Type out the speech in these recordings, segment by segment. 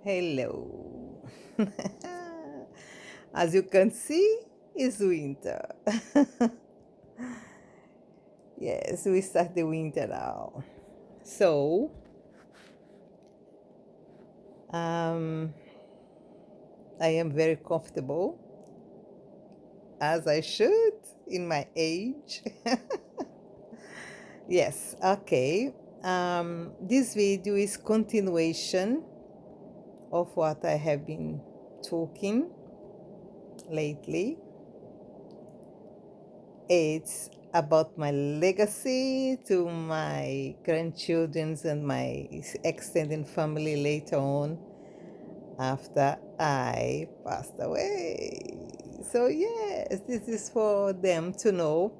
Hello. As you can see, it's winter. Yes, we start the winter now. So, um, I am very comfortable, as I should in my age. Yes, okay. This video is continuation of what I have been talking lately. It's about my legacy to my grandchildren and my extended family later on after I passed away. So, yes, this is for them to know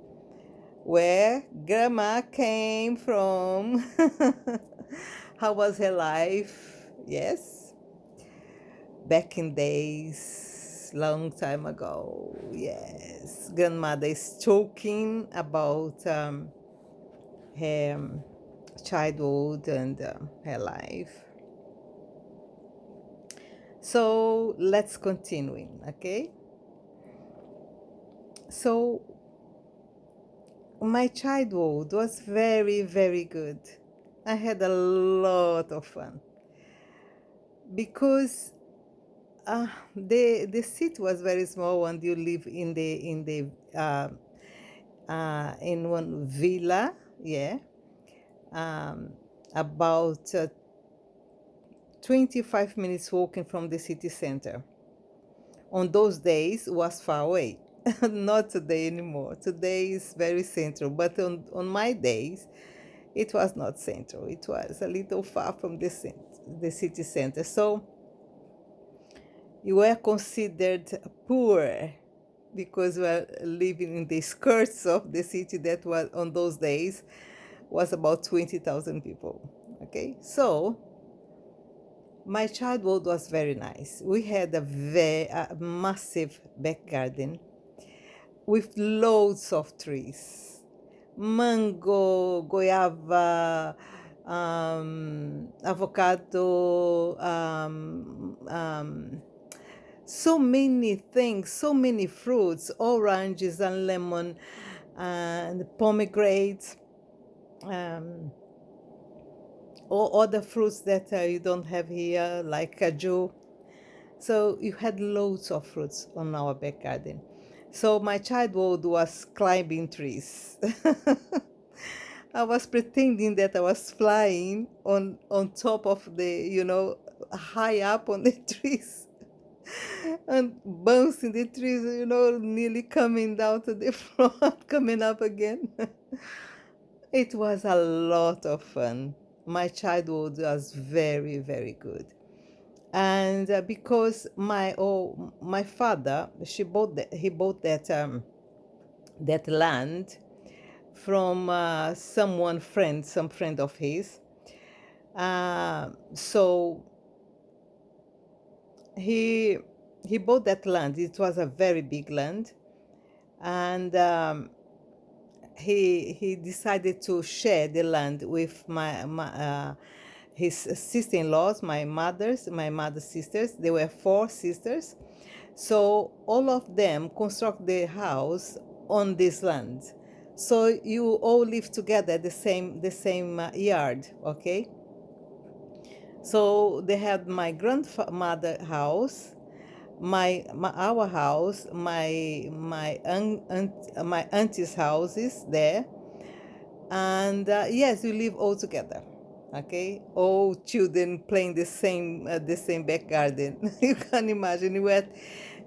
where grandma came from. How was her life? Yes, back in days, long time ago. Yes, grandmother is talking about her childhood and her life. So let's continue, okay? So my childhood was very, very good. I had a lot of fun because the city was very small and you live in one villa, yeah, um, about 25 minutes walking from the city center. On those days, it was far away. Not today anymore. Today is very central, but on my days, it was not central. It was a little far from the city center. So you were considered poor because we were living in the skirts of the city that was on those days was about 20,000 people. Okay, so my childhood was very nice. We had a massive back garden with loads of trees, mango, goiaba, avocado, so many things, so many fruits, oranges and lemon and pomegranates, um, or other fruits that you don't have here, like kaju. So you had loads of fruits on our back garden. So my childhood was climbing trees. I was pretending that I was flying on top of high up on the trees and bouncing the trees, nearly coming down to the floor, coming up again. It was a lot of fun. My childhood was very, very good. And because my father, he bought that land from some friend of his. So he bought that land. It was a very big land, and he decided to share the land with his sister-in-laws, my mother's sisters. There were four sisters, so all of them construct the house on this land. So you all live together the same yard, okay? So they had my grandmother house, our house, my auntie's houses there, and yes, we live all together. Okay, all children playing the same back garden. You can imagine.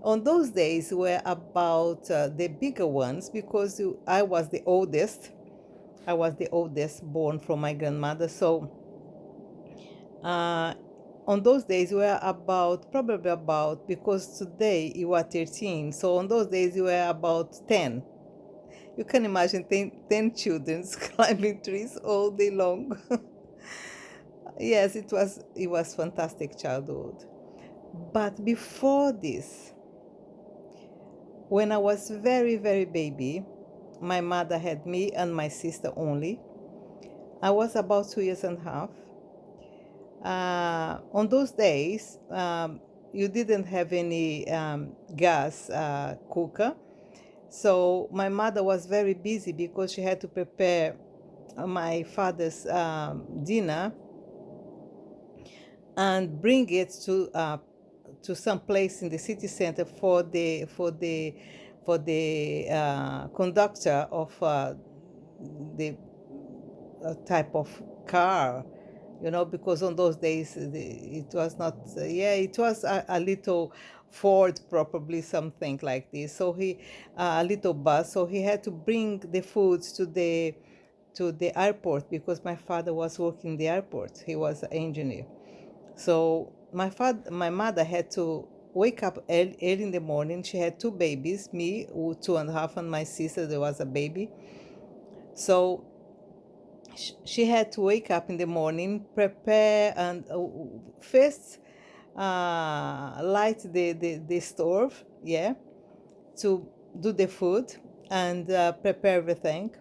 On those days were about the bigger ones because I was the oldest. I was the oldest born from my grandmother. So uh, on those days we were probably about, because today you are 13, so on those days you were about 10. You can imagine 10 children climbing trees all day long. Yes, it was fantastic childhood. But before this, when I was very, very baby, my mother had me and my sister only. I was about 2 years and a half. On those days, you didn't have any gas cooker. So my mother was very busy because she had to prepare my father's dinner and bring it to some place in the city center for the conductor of the type of car, because on those days it was not, yeah, it was a little Ford, probably something like this. So a little bus. So he had to bring the foods to the airport because my father was working in the airport. He was an engineer. So my mother had to wake up early in the morning. She had two babies, me, who 2.5, and my sister, there was a baby. So she had to wake up in the morning, prepare, and first light the stove, yeah, to do the food and prepare everything.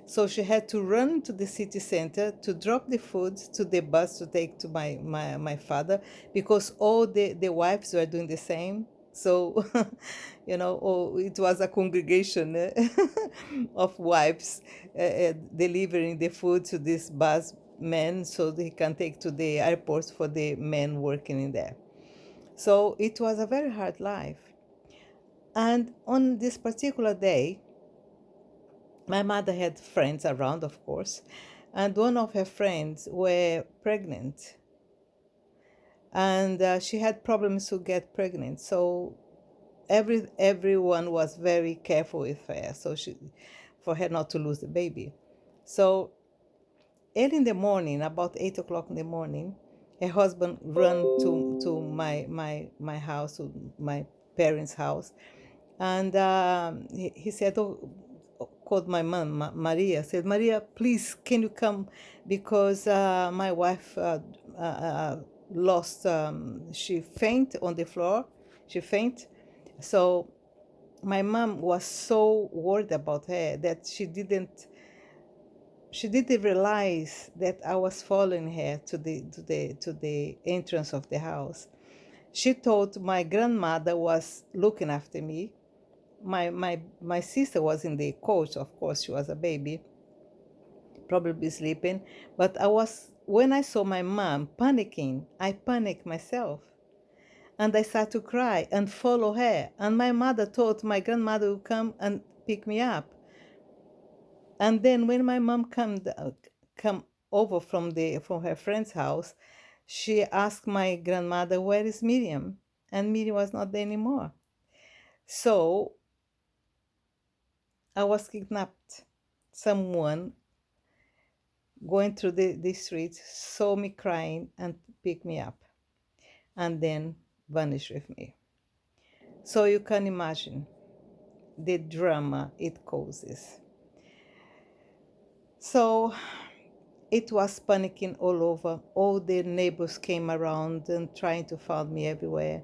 So she had to run to the city center to drop the food to the bus to take to my father, because all the wives were doing the same. So, it was a congregation of wives delivering the food to this bus men so they can take to the airport for the men working in there. So it was a very hard life. And on this particular day, my mother had friends around, of course, and one of her friends were pregnant, and she had problems to get pregnant. So everyone was very careful with her, for her not to lose the baby. So early in the morning, about 8 o'clock in the morning, her husband ran to my house, to my parents' house, and he said, "Oh," called my mom, Maria. Said, "Maria, please, can you come, because my wife lost. She faint on the floor. She faint." So my mom was so worried about her that she didn't realize that I was following her to the entrance of the house. She thought my grandmother was looking after me. My sister was in the coach, of course, she was a baby, probably sleeping. But when I saw my mom panicking, I panicked myself. And I started to cry and follow her. And my mother thought my grandmother would come and pick me up. And then when my mom come over from her friend's house, she asked my grandmother, "Where is Miriam?" And Miriam was not there anymore. So I was kidnapped. Someone going through the streets saw me crying and picked me up, and then vanished with me. So you can imagine the drama it causes. So it was panicking all over. All the neighbors came around and trying to find me everywhere.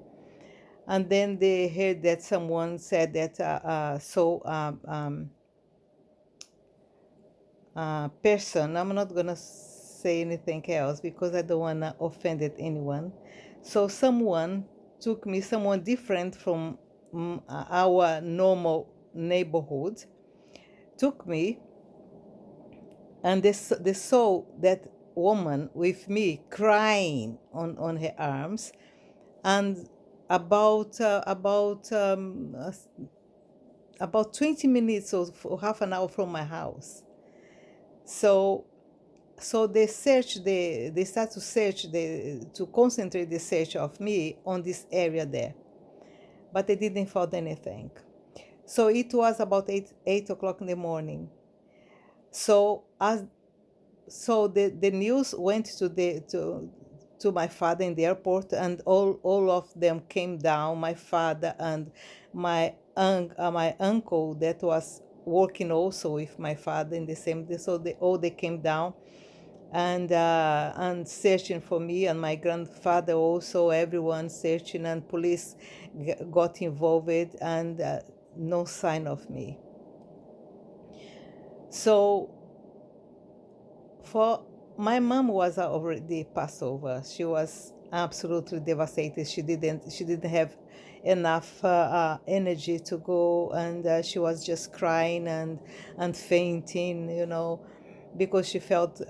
And then they heard that someone said that person, I'm not going to say anything else because I don't want to offend anyone. So someone different from our normal neighborhood, took me, and they saw that woman with me crying on her arms, and about 20 minutes or half an hour from my house. So they start to search, to concentrate the search of me on this area there, but they didn't find anything. So it was about 8 o'clock in the morning. So the news went to my father in the airport, and all of them came down. My father and my uncle that was working also with my father in the same day. So they came down and searching for me, and my grandfather also. Everyone searching, and police got involved, and no sign of me. So for My mom was already passed over. She was absolutely devastated. She didn't have enough energy to go, and she was just crying and fainting, because she felt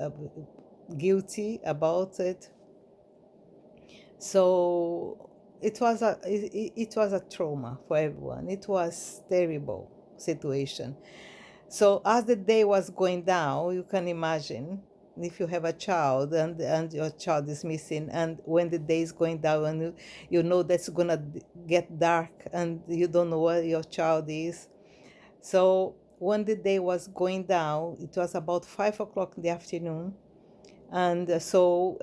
guilty about it. So it was a trauma for everyone. It was terrible situation. So as the day was going down, you can imagine if you have a child and your child is missing, and when the day is going down and you know that's gonna get dark and you don't know where your child is. So when the day was going down, it was about 5 o'clock in the afternoon, and so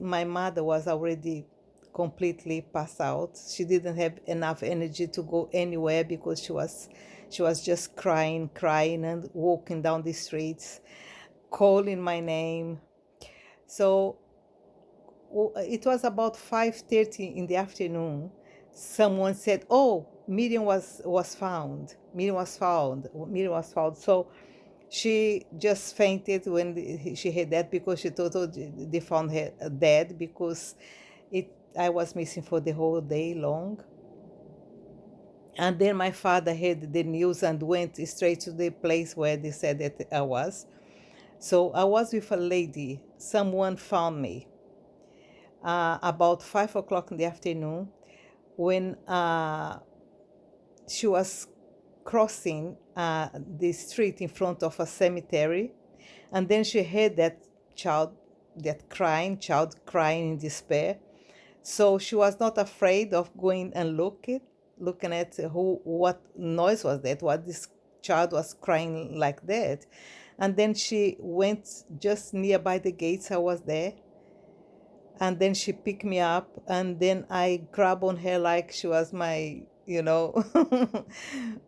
my mother was already completely passed out. She didn't have enough energy to go anywhere because she was just crying and walking down the streets, calling my name. So it was about 5:30 in the afternoon. Someone said, "Oh, Miriam was found. Miriam was found. Miriam was found." So she just fainted when she heard that, because she thought, oh, they found her dead, because I was missing for the whole day long. And then my father heard the news and went straight to the place where they said that I was. So I was with a lady. Someone found me about 5 o'clock in the afternoon, when she was crossing the street in front of a cemetery, and then she heard child, that crying in despair. So she was not afraid of going and looking at what noise was that, what this child was crying like that. And then she went just nearby the gates. I was there, and then she picked me up, and then I grabbed on her like she was my,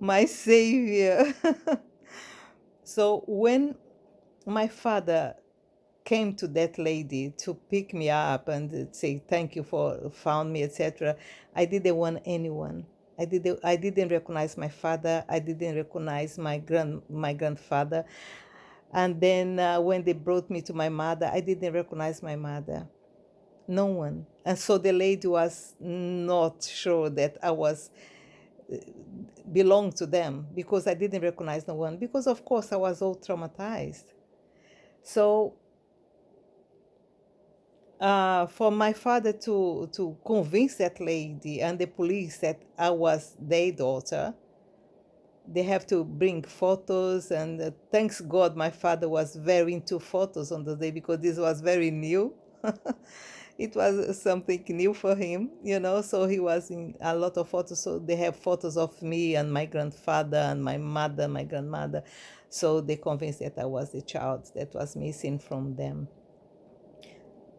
my savior. So when my father came to that lady to pick me up and say thank you for found me, etc., I didn't want anyone. I didn't recognize my father. I didn't recognize my grandfather. And then when they brought me to my mother, I didn't recognize my mother. No one. And so the lady was not sure that I was belonged to them, because I didn't recognize no one, because of course I was all traumatized. So for my father to convince that lady and the police that I was their daughter, they have to bring photos. And thanks God my father was very into photos on the day, because this was very new. It was something new for him, so he was in a lot of photos. So they have photos of me and my grandfather and my mother, my grandmother. So they convinced that I was the child that was missing from them.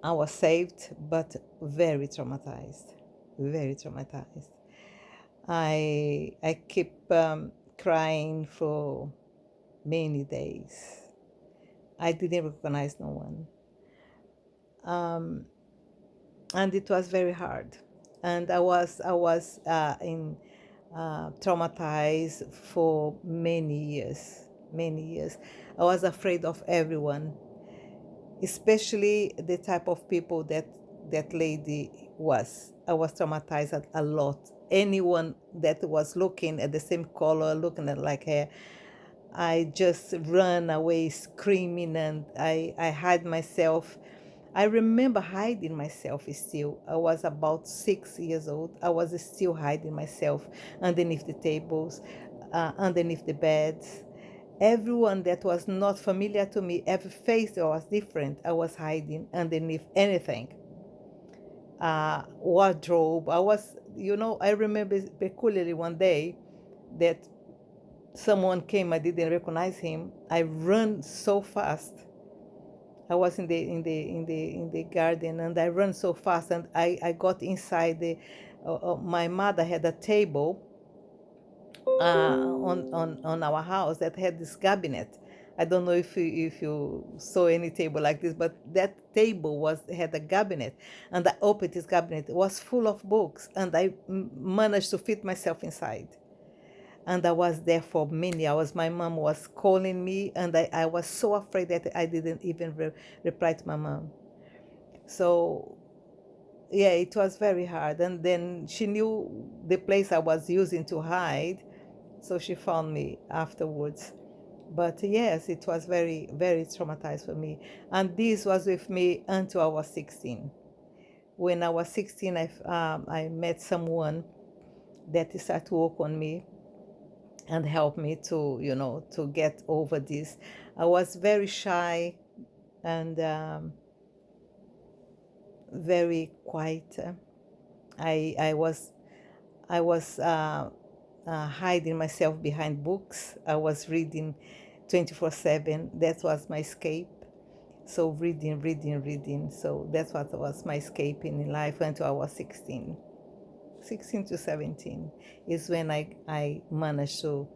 I was saved, but very traumatized, very traumatized. I keep crying for many days. I didn't recognize no one, and it was very hard. And I was in traumatized for many years, many years. I was afraid of everyone, especially the type of people that lady was. I was traumatized a lot. Anyone that was looking at the same color, looking at like her, I just run away screaming, and I hide myself. I remember hiding myself still. I was about 6 years old. I was still hiding myself underneath the tables, underneath the beds. Everyone that was not familiar to me, every face that was different, I was hiding underneath anything. Wardrobe. I remember peculiarly one day that someone came, I didn't recognize him. I ran so fast. I was in the garden, and I ran so fast, and I got inside my mother had a table on our house that had this cabinet. I don't know if you saw any table like this, but that table had a cabinet, and I opened this cabinet. It was full of books, and I managed to fit myself inside. and I was there for many hours. My mom was calling me, and I was so afraid that I didn't even reply to my mom. So yeah, it was very hard. And then she knew the place I was using to hide, so she found me afterwards. But yes, it was very, very traumatized for me. And this was with me until I was 16. When I was 16, I met someone that started to work on me and help me to, to get over this. I was very shy and very quiet. I was hiding myself behind books. I was reading 24/7. That was my escape. So reading, reading, reading. So that's what was my escaping in life until I was 16. 16 to 17 is when I managed to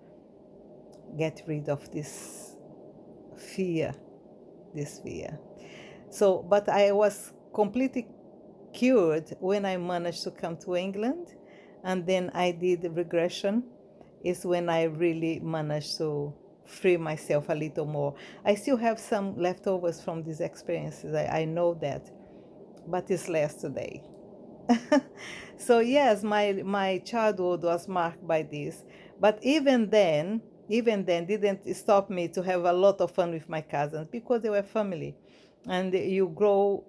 get rid of fear, this fear. So, but I was completely cured when I managed to come to England, and then I did the regression. Is when I really managed to free myself a little more. I still have some leftovers from these experiences. I know that, but it's less today. So yes, my childhood was marked by this, but even then didn't stop me to have a lot of fun with my cousins because they were family, and you grow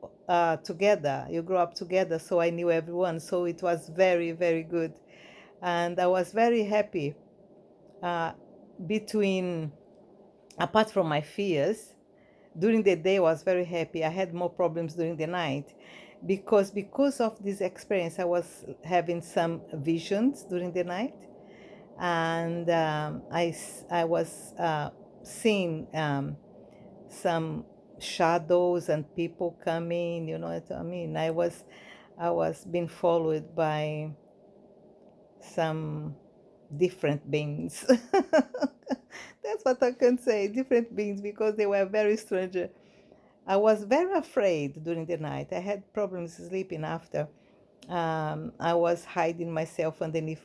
together, you grow up together. So I knew everyone, so it was very, very good, and I was very happy. uh, Between, apart from my fears, during the day I was very happy. I had more problems during the night because of this experience. I was having some visions during the night, and I was seeing some shadows and people coming. You know what I mean? I was being followed by some different beings. That's what I can say, different beings, because they were very strange. I was very afraid during the night. I had problems sleeping after. I was hiding myself underneath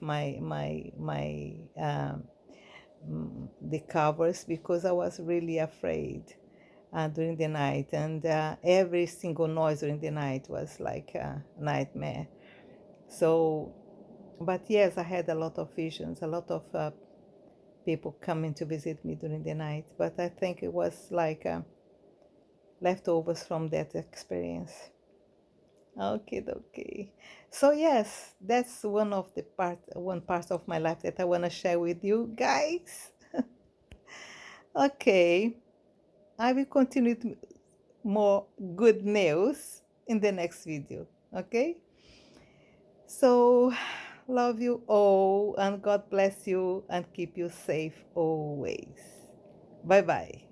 the covers because I was really afraid during the night, and every single noise during the night was like a nightmare. So, but yes, I had a lot of visions, a lot of people coming to visit me during the night. But I think it was like leftovers from that experience. Okay, okay. So yes, that's one part of my life that I want to share with you guys. Okay, I will continue with more good news in the next video. Okay, so love you all, and God bless you and keep you safe always. Bye bye.